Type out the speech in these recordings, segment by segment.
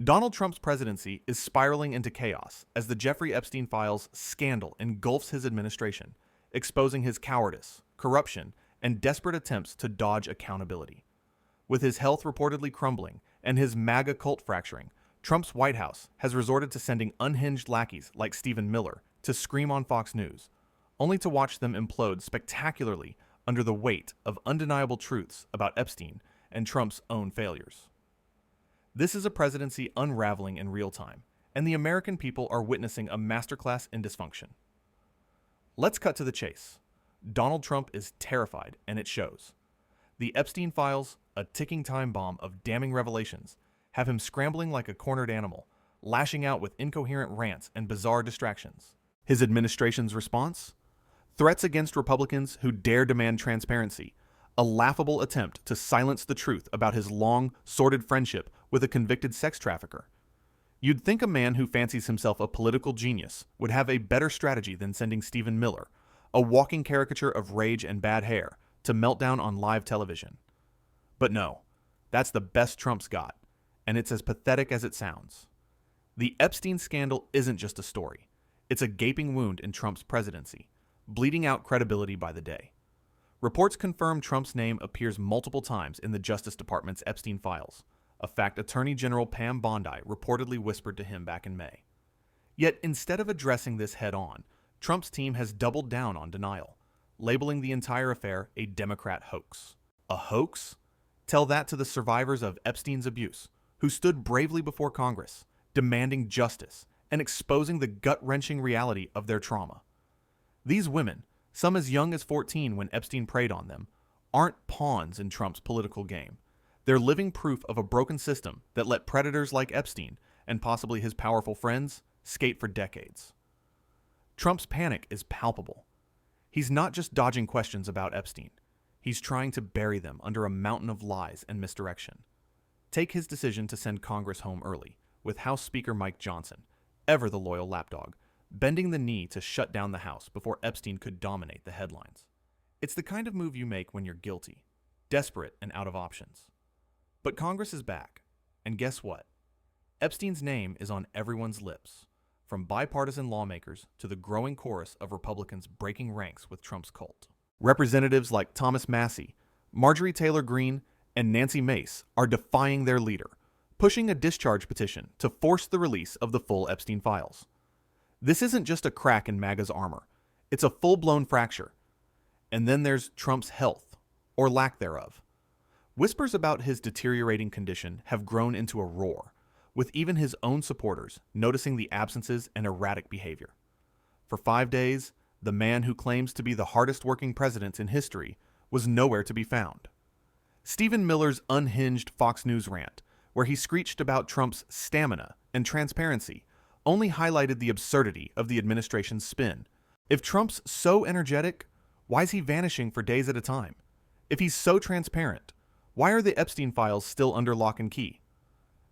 Donald Trump's presidency is spiraling into chaos as the Jeffrey Epstein files scandal engulfs his administration, exposing his cowardice, corruption, and desperate attempts to dodge accountability. With his health reportedly crumbling and his MAGA cult fracturing, Trump's White House has resorted to sending unhinged lackeys like Stephen Miller to scream on Fox News, only to watch them implode spectacularly under the weight of undeniable truths about Epstein and Trump's own failures. This is a presidency unraveling in real time, and the American people are witnessing a masterclass in dysfunction. Let's cut to the chase. Donald Trump is terrified, and it shows. The Epstein files, a ticking time bomb of damning revelations, have him scrambling like a cornered animal, lashing out with incoherent rants and bizarre distractions. His administration's response? Threats against Republicans who dare demand transparency, a laughable attempt to silence the truth about his long, sordid friendship with a convicted sex trafficker. You'd think a man who fancies himself a political genius would have a better strategy than sending Stephen Miller, a walking caricature of rage and bad hair, to Meltdown on live television. But no, that's the best Trump's got, and it's as pathetic as it sounds. The Epstein scandal isn't just a story. It's a gaping wound in Trump's presidency, bleeding out credibility by the day. Reports confirm Trump's name appears multiple times in the Justice Department's Epstein files, a fact Attorney General Pam Bondi reportedly whispered to him back in May. Yet instead of addressing this head-on, Trump's team has doubled down on denial, labeling the entire affair a Democrat hoax. A hoax? Tell that to the survivors of Epstein's abuse, who stood bravely before Congress, demanding justice and exposing the gut-wrenching reality of their trauma. These women, some as young as 14 when Epstein preyed on them, aren't pawns in Trump's political game. They're living proof of a broken system that let predators like Epstein, and possibly his powerful friends, skate for decades. Trump's panic is palpable. He's not just dodging questions about Epstein. He's trying to bury them under a mountain of lies and misdirection. Take his decision to send Congress home early, with House Speaker Mike Johnson, ever the loyal lapdog, bending the knee to shut down the House before Epstein could dominate the headlines. It's the kind of move you make when you're guilty, desperate and out of options. But Congress is back, and guess what? Epstein's name is on everyone's lips, from bipartisan lawmakers to the growing chorus of Republicans breaking ranks with Trump's cult. Representatives like Thomas Massie, Marjorie Taylor Greene, and Nancy Mace are defying their leader, pushing a discharge petition to force the release of the full Epstein files. This isn't just a crack in MAGA's armor. It's a full-blown fracture. And then there's Trump's health, or lack thereof. Whispers about his deteriorating condition have grown into a roar, with even his own supporters noticing the absences and erratic behavior. For 5 days, the man who claims to be the hardest-working president in history was nowhere to be found. Stephen Miller's unhinged Fox News rant, where he screeched about Trump's stamina and transparency, only highlighted the absurdity of the administration's spin. If Trump's so energetic, why is he vanishing for days at a time? If he's so transparent, why are the Epstein files still under lock and key?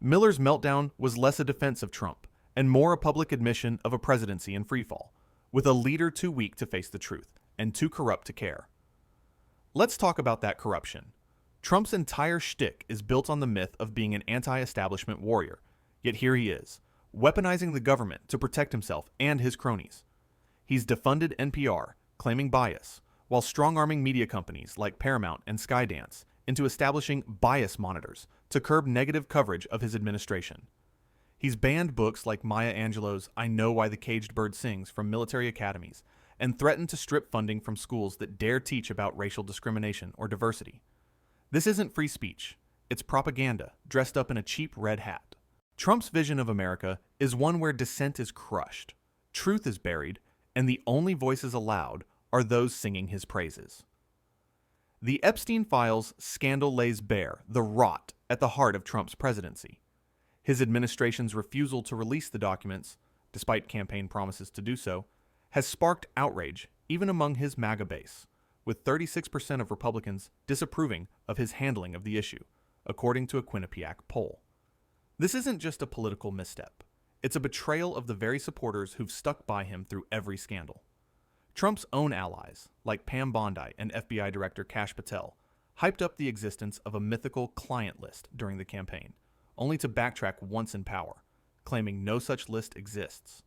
Miller's meltdown was less a defense of Trump and more a public admission of a presidency in freefall, with a leader too weak to face the truth and too corrupt to care. Let's talk about that corruption. Trump's entire shtick is built on the myth of being an anti-establishment warrior, yet here he is, weaponizing the government to protect himself and his cronies. He's defunded NPR, claiming bias, while strong-arming media companies like Paramount and Skydance into establishing bias monitors to curb negative coverage of his administration. He's banned books like Maya Angelou's I Know Why the Caged Bird Sings from military academies and threatened to strip funding from schools that dare teach about racial discrimination or diversity. This isn't free speech. It's propaganda dressed up in a cheap red hat. Trump's vision of America is one where dissent is crushed, truth is buried, and the only voices allowed are those singing his praises. The Epstein files scandal lays bare the rot at the heart of Trump's presidency. His administration's refusal to release the documents, despite campaign promises to do so, has sparked outrage even among his MAGA base, with 36% of Republicans disapproving of his handling of the issue, according to a Quinnipiac poll. This isn't just a political misstep. It's a betrayal of the very supporters who've stuck by him through every scandal. Trump's own allies, like Pam Bondi and FBI Director Kash Patel, hyped up the existence of a mythical client list during the campaign, only to backtrack once in power, claiming no such list exists.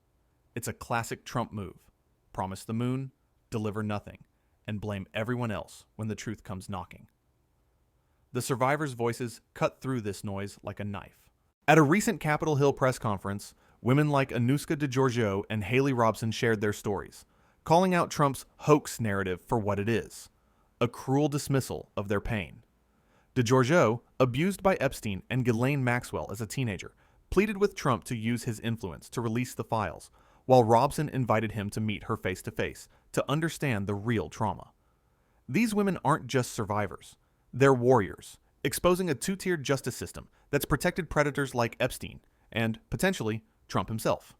It's a classic Trump move: promise the moon, deliver nothing, and blame everyone else when the truth comes knocking. The survivors' voices cut through this noise like a knife. At a recent Capitol Hill press conference, women like Anuska DeGiorgio and Haley Robson shared their stories, calling out Trump's hoax narrative for what it is: a cruel dismissal of their pain. DeGiorgio, abused by Epstein and Ghislaine Maxwell as a teenager, pleaded with Trump to use his influence to release the files, while Robson invited him to meet her face-to-face to understand the real trauma. These women aren't just survivors. They're warriors, exposing a two-tiered justice system that's protected predators like Epstein and, potentially, Trump himself.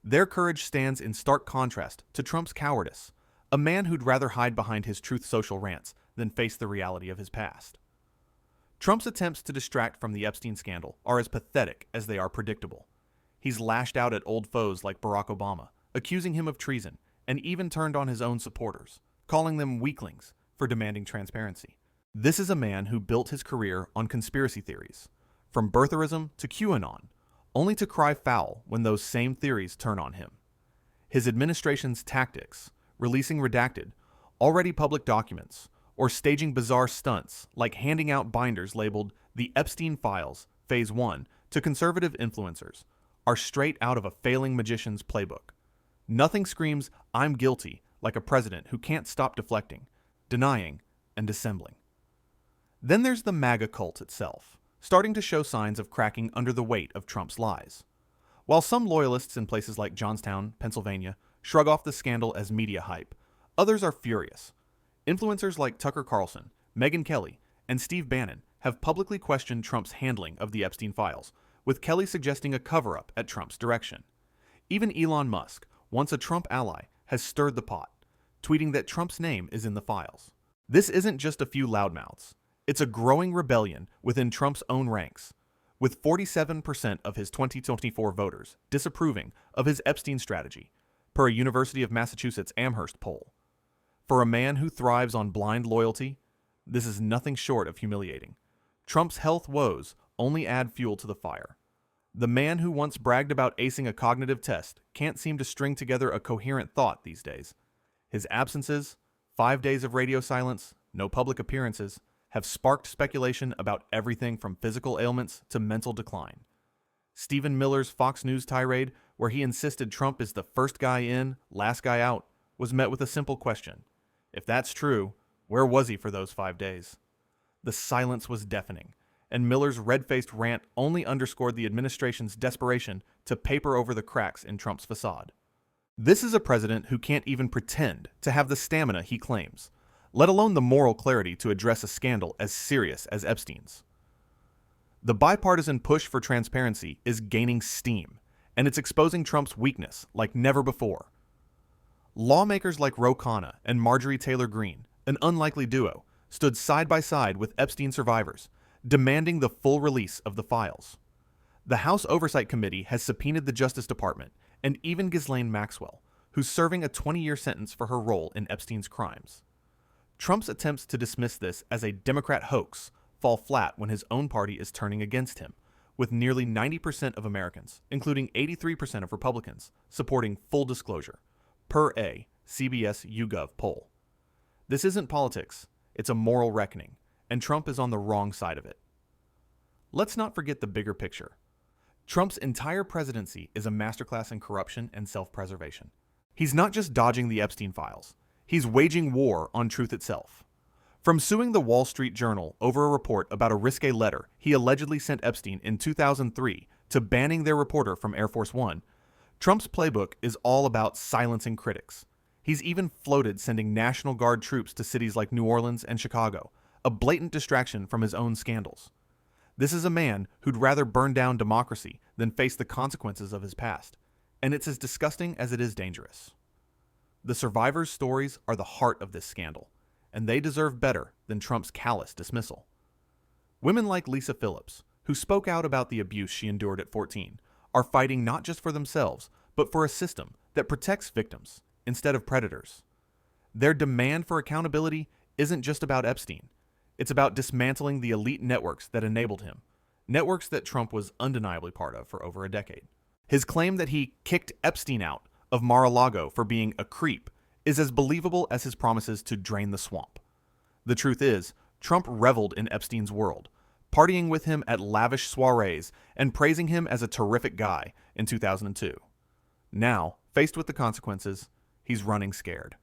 Their courage stands in stark contrast to Trump's cowardice, a man who'd rather hide behind his Truth Social rants than face the reality of his past. Trump's attempts to distract from the Epstein scandal are as pathetic as they are predictable. He's lashed out at old foes like Barack Obama, accusing him of treason, and even turned on his own supporters, calling them weaklings for demanding transparency. This is a man who built his career on conspiracy theories, from birtherism to QAnon, only to cry foul when those same theories turn on him. His administration's tactics, releasing redacted, already public documents, or staging bizarre stunts like handing out binders labeled The Epstein Files, Phase 1 to conservative influencers, are straight out of a failing magician's playbook. Nothing screams, "I'm guilty," like a president who can't stop deflecting, denying, and dissembling. Then there's the MAGA cult itself, starting to show signs of cracking under the weight of Trump's lies. While some loyalists in places like Johnstown, Pennsylvania, shrug off the scandal as media hype, others are furious. Influencers like Tucker Carlson, Megyn Kelly, and Steve Bannon have publicly questioned Trump's handling of the Epstein files, with Kelly suggesting a cover-up at Trump's direction. Even Elon Musk, once a Trump ally, has stirred the pot, tweeting that Trump's name is in the files. This isn't just a few loudmouths. It's a growing rebellion within Trump's own ranks, with 47% of his 2024 voters disapproving of his Epstein strategy, per a University of Massachusetts Amherst poll. For a man who thrives on blind loyalty, this is nothing short of humiliating. Trump's health woes only add fuel to the fire. The man who once bragged about acing a cognitive test can't seem to string together a coherent thought these days. His absences, 5 days of radio silence, no public appearances, have sparked speculation about everything from physical ailments to mental decline. Stephen Miller's Fox News tirade, where he insisted Trump is the first guy in, last guy out, was met with a simple question. If that's true, where was he for those 5 days? The silence was deafening, and Miller's red-faced rant only underscored the administration's desperation to paper over the cracks in Trump's facade. This is a president who can't even pretend to have the stamina he claims, let alone the moral clarity to address a scandal as serious as Epstein's. The bipartisan push for transparency is gaining steam, and it's exposing Trump's weakness like never before. Lawmakers like Ro Khanna and Marjorie Taylor Greene, an unlikely duo, stood side by side with Epstein survivors, demanding the full release of the files. The House Oversight Committee has subpoenaed the Justice Department and even Ghislaine Maxwell, who's serving a 20-year sentence for her role in Epstein's crimes. Trump's attempts to dismiss this as a Democrat hoax fall flat when his own party is turning against him, with nearly 90% of Americans, including 83% of Republicans, supporting full disclosure, per a CBS YouGov poll. This isn't politics, it's a moral reckoning, and Trump is on the wrong side of it. Let's not forget the bigger picture. Trump's entire presidency is a masterclass in corruption and self-preservation. He's not just dodging the Epstein files, he's waging war on truth itself. From suing the Wall Street Journal over a report about a risque letter he allegedly sent Epstein in 2003 to banning their reporter from Air Force One, Trump's playbook is all about silencing critics. He's even floated sending National Guard troops to cities like New Orleans and Chicago, a blatant distraction from his own scandals. This is a man who'd rather burn down democracy than face the consequences of his past, and it's as disgusting as it is dangerous. The survivors' stories are the heart of this scandal, and they deserve better than Trump's callous dismissal. Women like Lisa Phillips, who spoke out about the abuse she endured at 14, are fighting not just for themselves, but for a system that protects victims instead of predators. Their demand for accountability isn't just about Epstein. It's about dismantling the elite networks that enabled him, networks that Trump was undeniably part of for over a decade. His claim that he kicked Epstein out of Mar-a-Lago for being a creep is as believable as his promises to drain the swamp. The truth is, Trump reveled in Epstein's world, partying with him at lavish soirees and praising him as a terrific guy in 2002. Now, faced with the consequences, he's running scared.